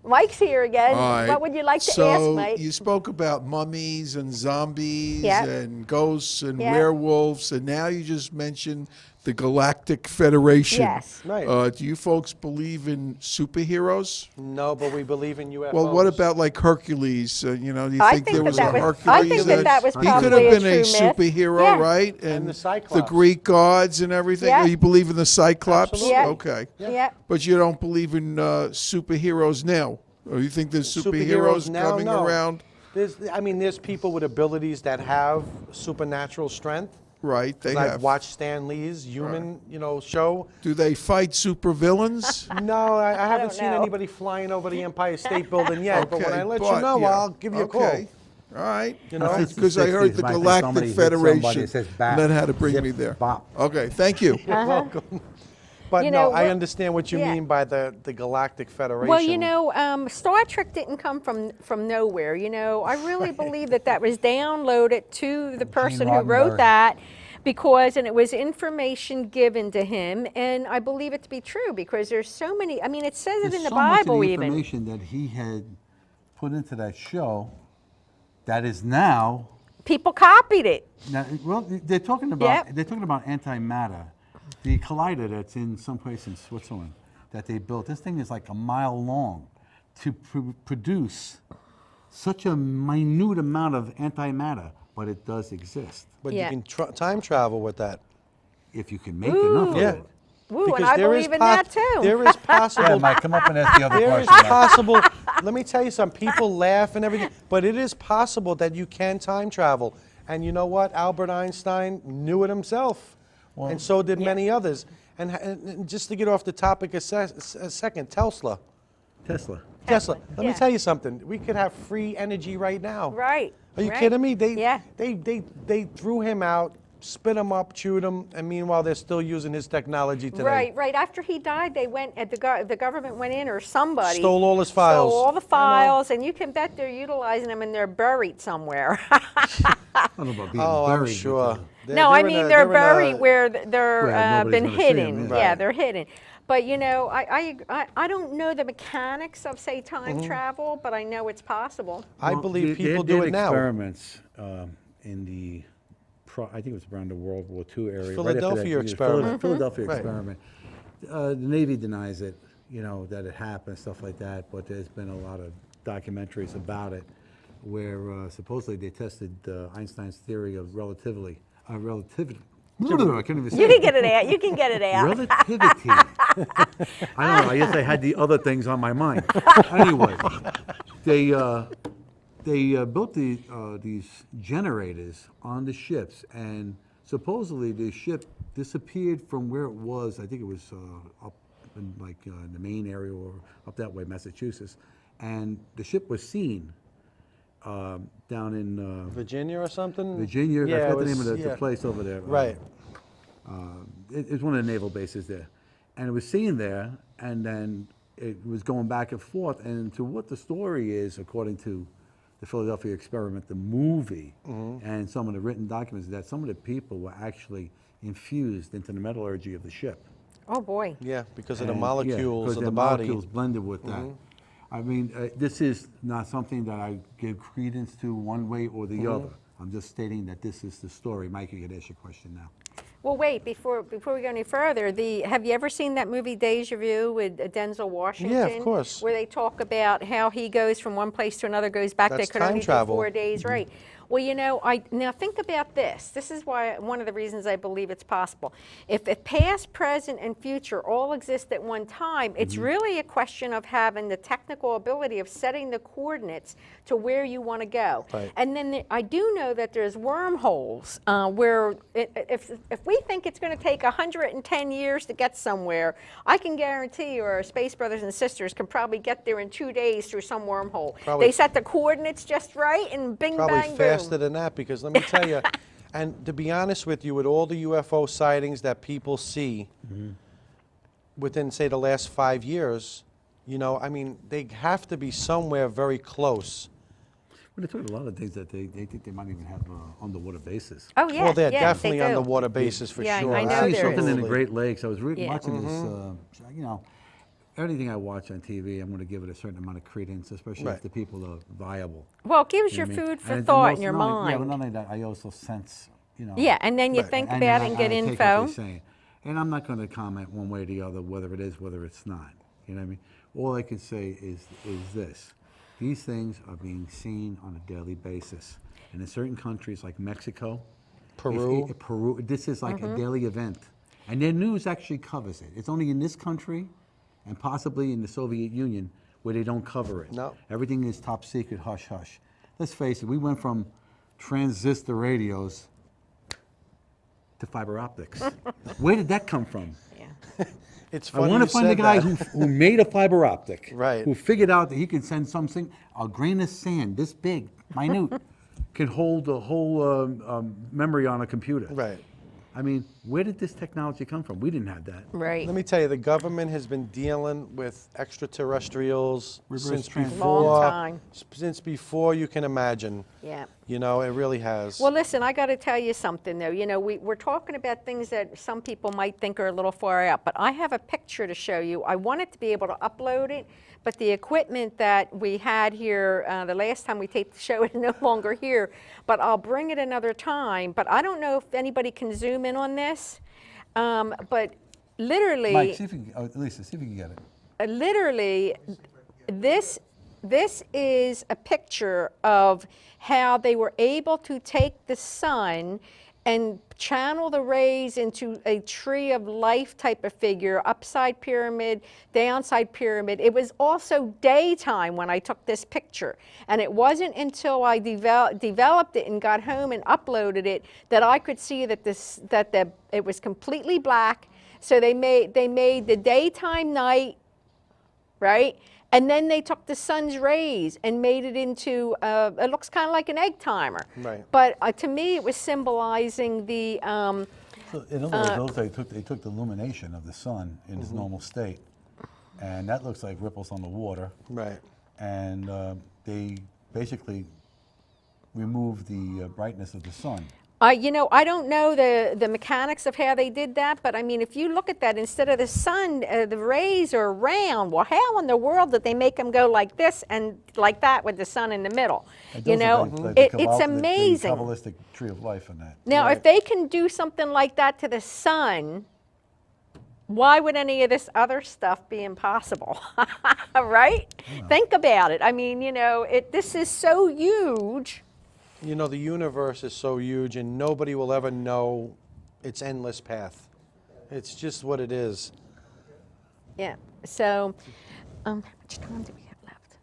Mike's here again. All right. What would you like to so ask, Mike? you spoke about mummies and zombies Yeah. and ghosts and Yeah. werewolves, and now you just mentioned the Galactic Federation. Yes. Right. Do you folks believe in superheroes? No, but we believe in UFOs. Well, what about like Hercules? Do you I think there think was that a was- Hercules? I think that was he could probably have a been a true myth. superhero, Yeah. right? And the the Cyclops. Greek gods and everything. Yeah. You believe in the Cyclops? Absolutely. Yeah. Okay. Yeah. But you don't believe in superheroes now? Or you think there's superheroes now, coming no. around? There's people with abilities that have supernatural strength. Right, they 'Cause I've have. watched Stan Lee's human, show. Do they fight supervillains? No, I haven't don't seen know. anybody flying over the Empire State Building yet. But when I let you but, know, yeah. I'll give you a call. Okay. All right. You know? Since the Because I heard 60s, the might think Galactic somebody hit somebody, Federation, it says and bap, that had to bring zip, me there. bop. Okay, thank you. You're welcome. But You no, know, I what- understand what you yeah. mean by the Galactic Federation. Well, Star Trek didn't come from nowhere. I really believe that was downloaded to the person who wrote Roddenberry. that, and it was information given to him, and I believe it to be true because there's so many. I mean, it says it There's in the so much of Bible the even. information that he had put into that show that is now. People copied it. Well, they're talking about Yep. antimatter, the collider that's in some place in Switzerland that they built. This thing is like a mile long to produce such a minute amount of antimatter, but it does exist But Yeah. you can time travel with that. if you can make enough of Yeah. it. Ooh, and I believe in that too. There is possible. Yeah, Mike, come up and ask the other There is question. Mike. possible. Let me tell you something. People laugh and everything, but it is possible that you can time travel. And you know what? Albert Einstein knew it himself, and so did many others. And just to get off the topic a second, Tesla. Tesla. Let me yeah. tell you something. We could have free energy right now. Right. Are you right. kidding me? Yeah. They threw him out, spit him up, chewed him, and meanwhile they're still using his technology today. Right. After he died, they went, the government went in, or somebody. Stole all his files. Stole all the files, and you can bet they're utilizing them and they're buried somewhere. I don't know about being Oh, buried. I'm but, sure. No, I mean they're buried where Where they're nobody's been gonna see 'em, hidden. yeah. Yeah, Right. they're hidden. But you know, I don't know the mechanics of, say, time travel, but I know it's possible. I Well, believe they people did do it now. experiments in the, I think it was around the World War II area. Philadelphia experiment. Philadelphia Right. experiment. The Navy denies it, you know, that it happened, stuff like that, but there's been a lot of documentaries about it where supposedly they tested Einstein's theory of relativity. I can't even say You it. can get it out. You can get it out. Relativity. I don't know. I guess I had the other things on my mind. Anyway, they built these generators on the ships, and supposedly the ship disappeared from where it was. I think it was up in the Maine area or up that way, Massachusetts, and the ship was seen down in Virginia or something? Virginia. Yeah, I it forgot the name was- of the yeah. place over there. Right. It's one of the naval bases there. And it was seen there, and then it was going back and forth. And to what the story is, according to the Philadelphia Experiment, the movie, and some of the written documents, that some of the people were actually infused into the metallurgy of the ship. Oh boy. Yeah, because of the And, molecules because of the the body. molecules blended with that. I mean, this is not something that I give credence to one way or the other. I'm just stating that this is the story. Mike, you can ask your question now. Well, wait, before we go any further, have you ever seen that movie Deja Vu with Denzel Washington? course. Where they talk about how he goes from one place to another, goes back, they That's could time only travel. do 4 days, right? Well, you know, now think about this. This is why one of the reasons I believe it's possible. If past, present, and future all exist at one time, it's really a question of having the technical ability of setting the coordinates to where you want to go. Right. And then I do know that there's wormholes where if we think it's going to take 110 years to get somewhere, I can guarantee you our space brothers and sisters can probably get there in 2 days through some wormhole. Probably- They set the coordinates just right and bing, Probably bang, faster boom. than that, because let me tell you, and to be honest with you, with all the UFO sightings that people see within, say, the last 5 years, you know, I mean, they have to be somewhere very close. Well, they took a lot of things that they think they might even have underwater bases. Oh, yeah. Well, they're yeah, definitely they do. underwater bases for Yeah, sure. I know I see there something is. in the Great Lakes. I was Yeah. watching this, you know, everything I watch on TV, I'm going to give it a certain amount of credence, especially Right. if the people are viable. Well, it gives You you know what I mean? food for And thought also in your not only- Yeah, but mind. not only that, I also sense, you know. Yeah, and then you Right. think and about I- it and get I take what info. they're saying. And I'm not going to comment one way or the other whether it is, whether it's not. You know what I mean? All I can say is this. These things are being seen on a daily basis. And in certain countries like Mexico, Peru. Peru, this is like Mm-hmm. a daily event. And their news actually covers it. It's only in this country and possibly in the Soviet Union where they don't cover it. No. Everything is top secret, hush, hush. Let's face it, we went from transistor radios to fiber optics. Where did that come from? Yeah. It's I funny want you to find the said guy that. who made a fiber optic. Right. Who figured out that he could send something, a grain of sand this big, minute, can hold the whole memory on a computer. Right. I mean, where did this technology come from? We didn't have that. Right. Let me tell you, the government has been dealing with extraterrestrials Reverse since transfer. before, Long time. since before you can imagine. Yeah. You know, it really has. Well, listen, I got to tell you something, though. You know, we're talking about things that some people might think are a little far out, but I have a picture to show you. I wanted to be able to upload it, but the equipment that we had here the last time we taped the show is no longer here, but I'll bring it another time. But I don't know if anybody can zoom in on this, but literally... Mike, see if you can, Lisa, see if you can get it. Literally, this is a picture of how they were able to take the sun and channel the rays into a tree of life type of figure, upside pyramid, downside pyramid. It was also daytime when I took this picture, and it wasn't until I developed it and got home and uploaded it that I could see that it was completely black. So they made the daytime night, right? And then they took the sun's rays and made it into, it looks kind of like an egg timer. Right. But to me, it was symbolizing the, So in other words, they took the illumination of the sun in its normal state, and that looks like ripples on the water. Right. And they basically removed the brightness of the sun. you know, I don't know the mechanics of how they did that, but I mean, if you look at that, instead of the sun, the rays are round. Well, how in the world did they make them go like this and like that with the sun in the middle? It You does know, look like the it's amazing. The Kabbalistic tree of life in that. Now, Right. if they can do something like that to the sun, why would any of this other stuff be impossible? Right? Think about it. I mean, you know, this is so huge. You know, the universe is so huge, and nobody will ever know its endless path. It's just what it is. Yeah. So, how much time do we have left?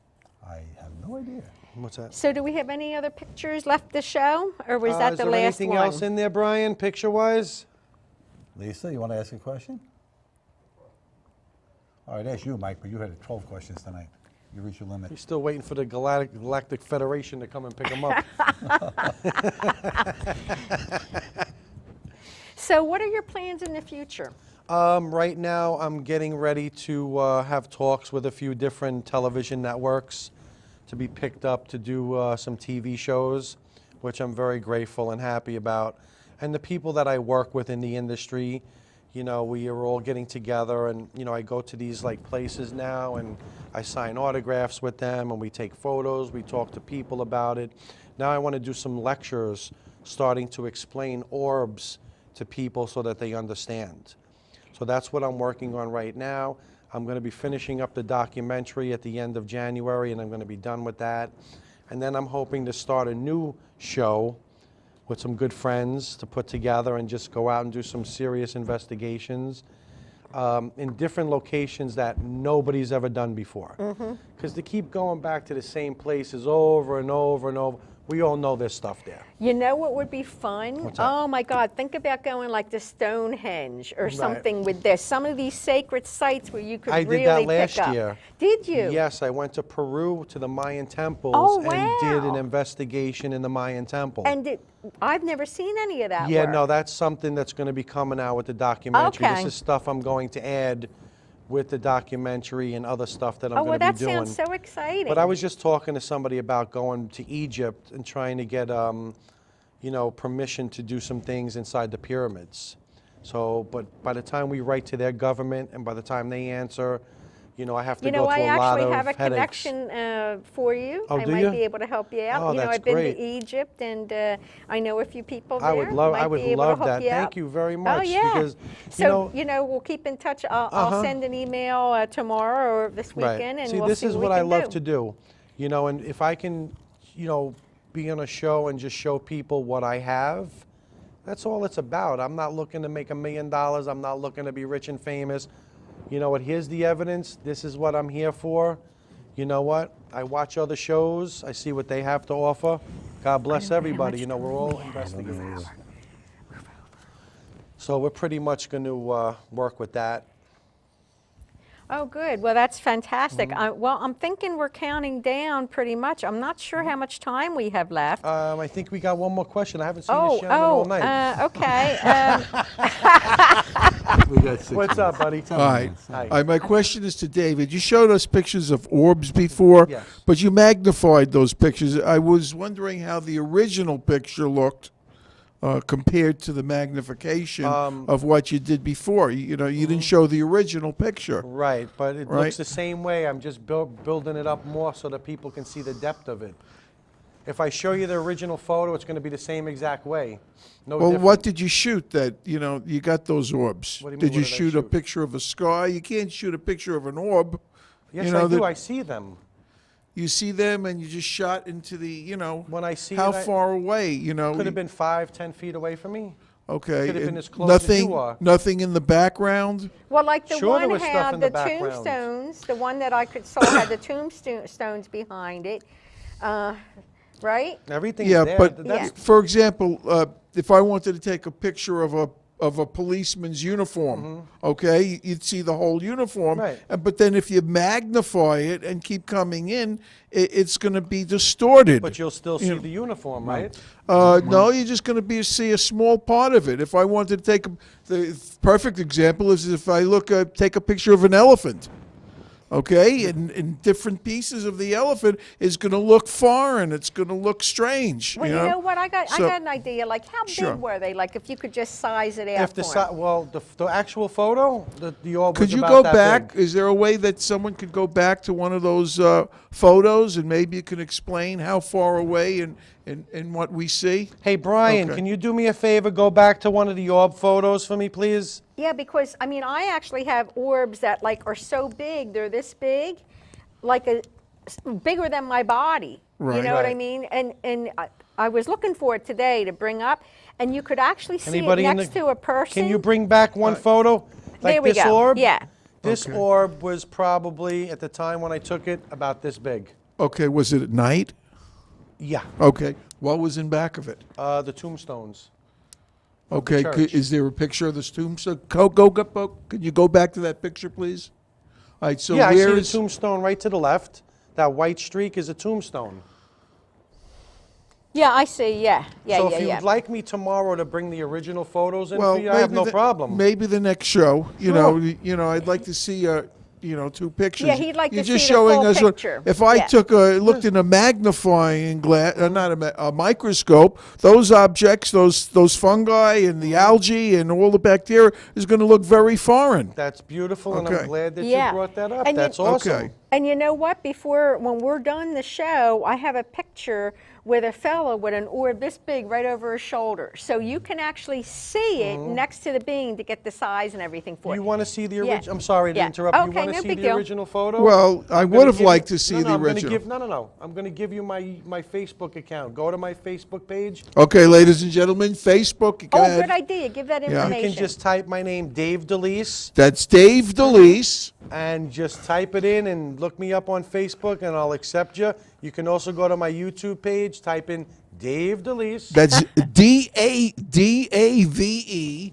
I have no idea. What's that? So, do we have any other pictures left to show, or was that is the there last anything one? else in there, Brian, picture-wise? Lisa, you want to ask a question? All right, that's you, Mike, but you had 12 questions tonight. You reached your limit. You're still waiting for the Galactic Federation to come and pick them up. So, what are your plans in the future? Right now, I'm getting ready to have talks with a few different television networks to be picked up to do some TV shows, which I'm very grateful and happy about. And the people that I work with in the industry, you know, we are all getting together, and, you know, I go to these like places now and I sign autographs with them, and we take photos, we talk to people about it. Now I want to do some lectures starting to explain orbs to people so that they understand. So that's what I'm working on right now. I'm going to be finishing up the documentary at the end of January, and I'm going to be done with that. And then I'm hoping to start a new show with some good friends to put together and just go out and do some serious investigations in different locations that nobody's ever done before. Because to keep going back to the same places over and over and over, we all know there's stuff there. You know what would be fun? What's that? Oh my God, think about going like to Stonehenge or something with this. Some of these sacred sites where you could I really did that pick last up. year. Did you? Yes, I went to Peru to the Mayan temples Oh, and did an wow. investigation in the Mayan temple. And I've never seen any of that Yeah, work. no, that's something that's going to be coming out with the documentary. Okay. This is stuff I'm going to add with the documentary and other stuff that I'm Oh, well, going to that be doing. sounds so exciting. But I was just talking to somebody about going to Egypt and trying to get, you know, permission to do some things inside the pyramids. So, but by the time we write to their government and by the time they answer, you know, I have to You go know, I through a lot actually of have a headaches. connection for you. Oh, I do might you? be able to help you out. Oh, you know, that's I've been great. to Egypt, and I know a few people there. I would love, Might I would be able to love hook that. you Thank up. you very Oh, much. yeah. Because, So, we'll keep in touch. I'll send an email tomorrow or this right. weekend, and See, we'll this see is what what we I can love do. to do. You know, and if I can, you know, be on a show and just show people what I have, that's all it's about. I'm not looking to make $1 million. I'm not looking to be rich and famous. You know what? Here's the evidence. This is what I'm here for. You know what? I watch other shows. I see what they have to offer. God bless everybody. You know, we're all investigators. So we're pretty much going to work with that. Oh, good. Well, that's fantastic. Mm-hmm. Well, I'm thinking we're counting down pretty much. I'm not sure how much time we have left. I think we got one more question. I haven't seen this gentleman all night. Okay. We got 6 What's up, minutes. buddy? All right. Hi. All right, my question is to David. You showed us pictures of orbs before, Yes. but you magnified those pictures. I was wondering how the original picture looked compared to the magnification of what you did before. You know, you didn't show the original picture. Right, but it Right. looks the same way. I'm just building it up more so that people can see the depth of it. If I show you the original photo, it's going to be the same exact way. No Well, different. what did you shoot that, you got those orbs? What do you mean, Did what you did I shoot a shoot? picture of a sky? You can't shoot a picture of an orb. Yes, you know, I do. that- I see them. You see them and you just shot into the, you know, When I see how it, far away, you know? Could have been 5, 10 feet away from me. Okay. Could have been and as close as nothing, you are. Nothing in the background? Well, like the Sure, there one was stuff had in the the background. tombstones, the one that I saw had the tombstones behind it, right? Everything's Yeah, there. but Yeah. for example, if I wanted to take a picture of a policeman's uniform, okay, you'd see the whole uniform. Right. But then if you magnify it and keep coming in, it's going to be distorted. But you'll still see the uniform, right? No, you're just going to see a small part of it. If I wanted to take the perfect example is if I take a picture of an elephant. Okay, and different pieces of the elephant is going to look foreign. It's going to look strange. Well, you know what? I got an idea. Like, how Sure. big were they? Like, if you could just size it out If the for 'em. well, the actual photo, the orb Could was you about go that back? big. Is there a way that someone could go back to one of those photos and maybe you can explain how far away and what we see? Hey, Brian, Okay. can you do me a favor? Go back to one of the orb photos for me, please. Yeah, because I mean, I actually have orbs that like are so big. They're this big, like bigger than my body. You Right. know what I Right. mean? And I was looking for it today to bring up, and you could actually see Anybody it in next the- to a person. Can you bring back one photo? Like There we this go. orb? Yeah. This Okay. orb was probably, at the time when I took it, about this big. Okay, was it at night? Yeah. Okay, what was in back of it? The tombstones. Okay, church. is there a picture of this tombstone? Can you go back to that picture, please? All right, so Yeah, I see where the is? tombstone right to the left. That white streak is a tombstone. Yeah, I see. Yeah, yeah, So yeah, if yeah. you'd like me tomorrow to bring the original photos in Well, for you, I have no problem. Maybe the next show. You Sure. know, I'd like to see two pictures. Yeah, he'd like You're to just see the showing full us picture. if I Yeah. looked in a magnifying glass, not a microscope, those objects, those fungi and the algae and all the bacteria is going to look very foreign. That's beautiful, and Okay. I'm glad that Yeah. you brought that up. And you- That's awesome. Okay. And you know what? When we're done the show, I have a picture with a fellow with an orb this big right over his shoulder. So you can actually see it next to the being to get the size and everything for it. You want to see the Yeah. original? I'm sorry to Yeah. interrupt. You Okay, want to no see big the deal. original photo? Well, I I'm would gonna have give liked you- to see no, the no, I'm gonna original. no. I'm going to give you my Facebook account. Go to my Facebook page. Okay, ladies and gentlemen, Facebook. Go Oh, ahead. good idea. Give that Yeah. You information. can just type my name, Dave DeLeese, That's Dave DeLeese. and just type it in and look me up on Facebook, and I'll accept you. You can also go to my YouTube page, type in Dave DeLeese, That's DAVE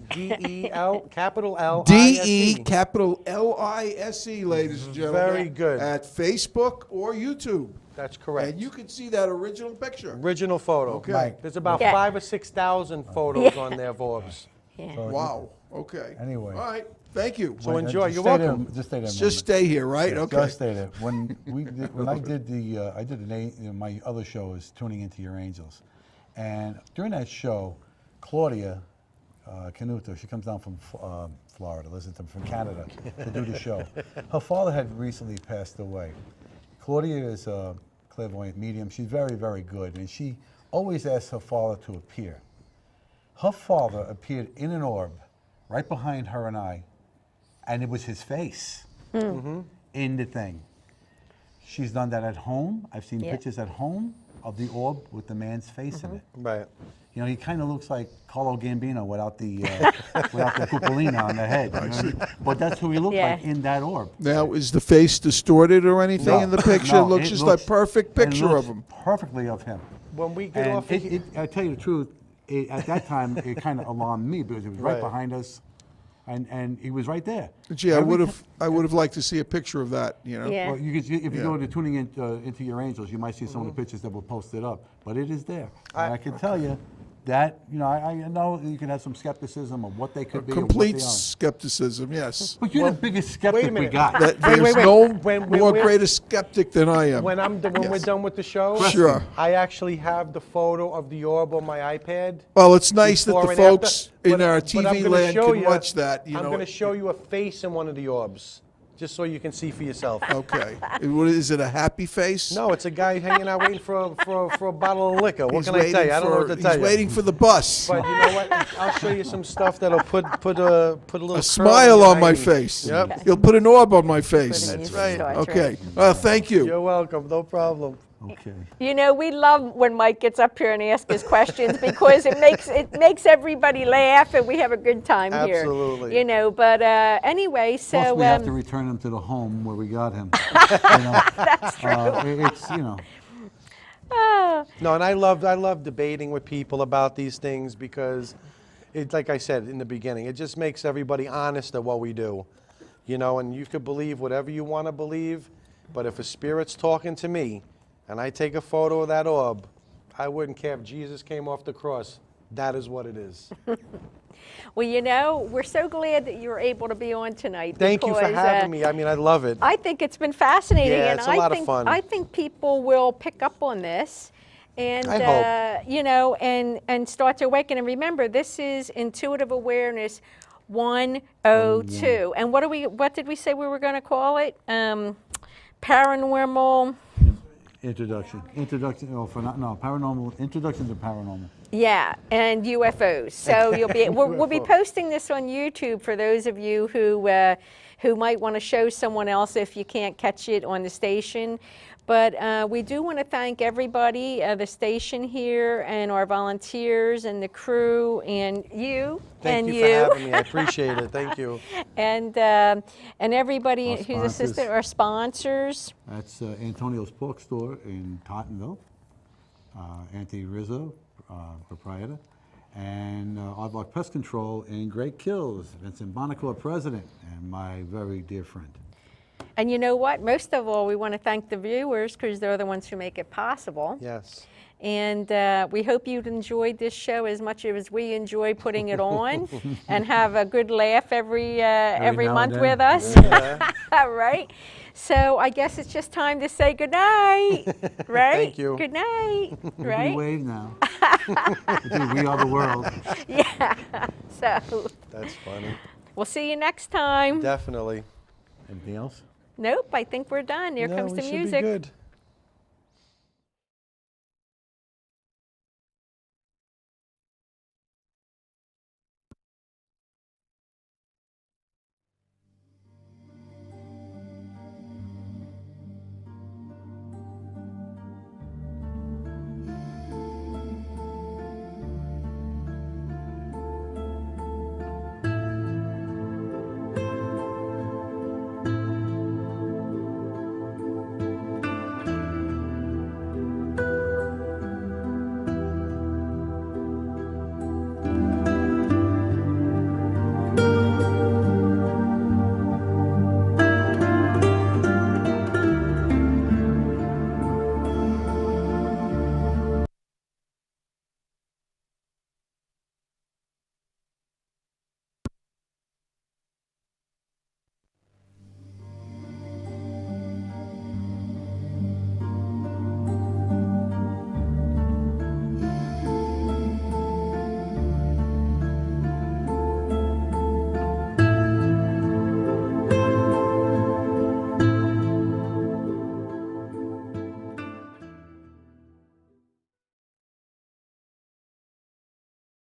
DEL, capital L, DE capital LISE, ladies and gentlemen. Very good. At Facebook or YouTube. That's correct. And you can see that original picture. Original photo. Okay. Mike. There's about Yeah. 5,000 or 6,000 photos Yeah. on there of orbs. Yeah. Wow. Okay. Anyway. All right. Thank you. So enjoy. Just You're stay there- welcome. Just stay there. a Just moment. stay here, right? Yeah, Okay. Just stay there. When I did my other show is Tuning Into Your Angels, and during that show, Claudia Canuto, she comes down from Florida, from Canada to do the show. Her father had recently passed away. Claudia is a clairvoyant medium. She's very, very good, and she always asks her father to appear. Her father appeared in an orb right behind her and I, and it was his face in the thing. She's done that at home. I've seen Yeah. pictures at home of the orb with the man's face in it. Right. You know, he kind of looks like Carlo Gambino without the cupolina on the head. You know what I mean? But that's who he looked Yeah. like in that orb. Now, is the face distorted or anything in the picture? No, It looks just like perfect it picture looks of him. Perfectly of him. When we get And off of here, I tell you the truth, at that time, it kind of alarmed me because it was right Right. behind us, and he was right there. Gee, I Every would have liked to see a picture of that. You know. Yeah. Well, you could, if you Yeah. go to Tuning Into Your Angels, you might see some of the pictures that were posted up, but it is there. And I can tell you that, I know you can have some skepticism of what they could be. or what Complete they are. skepticism. Yes. But you're the biggest skeptic we minute. got. That Wait, there's wait. no When more we're- greater skeptic than I am. when we're done with the show, Sure. I actually have the photo of the orb on my iPad. Well, it's nice that before the and after. folks in But- our but I'm TV gonna land show can you- watch that. I'm going to show you a face in one of the orbs. just so you can see for yourself. Okay. What is it, a happy face? No, it's a guy hanging out waiting for a bottle of liquor. What He's can I tell you? I don't know what to tell you. He's waiting for the bus. But you know what? I'll show you some stuff that'll put a little A smile on my face. face. Yep. You'll put an orb on my face. Put it in That's your right. thoughts, Okay. Well, thank you. You're welcome. No problem. Okay. You know, we love when Mike gets up here and asks us questions because it makes everybody laugh and we have a good time here. Absolutely. You know, but anyway, so Plus, we have to return him to the home where we got him. That's true. It's, you know. No, and I love debating with people about these things because, it, like I said in the beginning, it just makes everybody honest at what we do. You know, and you could believe whatever you want to believe, but if a spirit's talking to me and I take a photo of that orb, I wouldn't care if Jesus came off the cross. That is what it is. well, you know, we're so glad that you were able to be on tonight. Thank you for because, having me. I mean, I love it. I think it's been fascinating, Yeah, and it's a lot of fun. I think people will pick up on this, and I hope. you know, and start to awaken. And remember, this is Intuitive Awareness 102. And what did we say we were going to call it? Paranormal. Introduction. Paranormal. Introduction to paranormal. Yeah, and UFOs. So you'll be we'll be posting this on YouTube for those of you who might want to show someone else if you can't catch it on the station. But we do want to thank everybody, the station here, and our volunteers, and the crew, and you, Thank and you for having me. I appreciate it. Thank you. and everybody Our who's sponsors. assisted, our sponsors. That's Antonio's Pork Store in Tottenville. Anthony Rizzo, proprietor. And Aardvark Pest Control in Great Kills. Vincent Bonacore, president, and my very dear friend. And you know what? Most of all, we want to thank the viewers because they're the ones who make it possible. Yes. And we hope you've enjoyed this show as much as we enjoy putting it on, and have a good laugh every now month and with then. us. Yeah. All right. So I guess it's just time to say good night, right? Thank you. Good night, We right? wave now. We are the world. Yeah. So That's funny. we'll see you next time. Definitely. Anything else? Nope. I think we're done. Here No, comes we the should be music. good.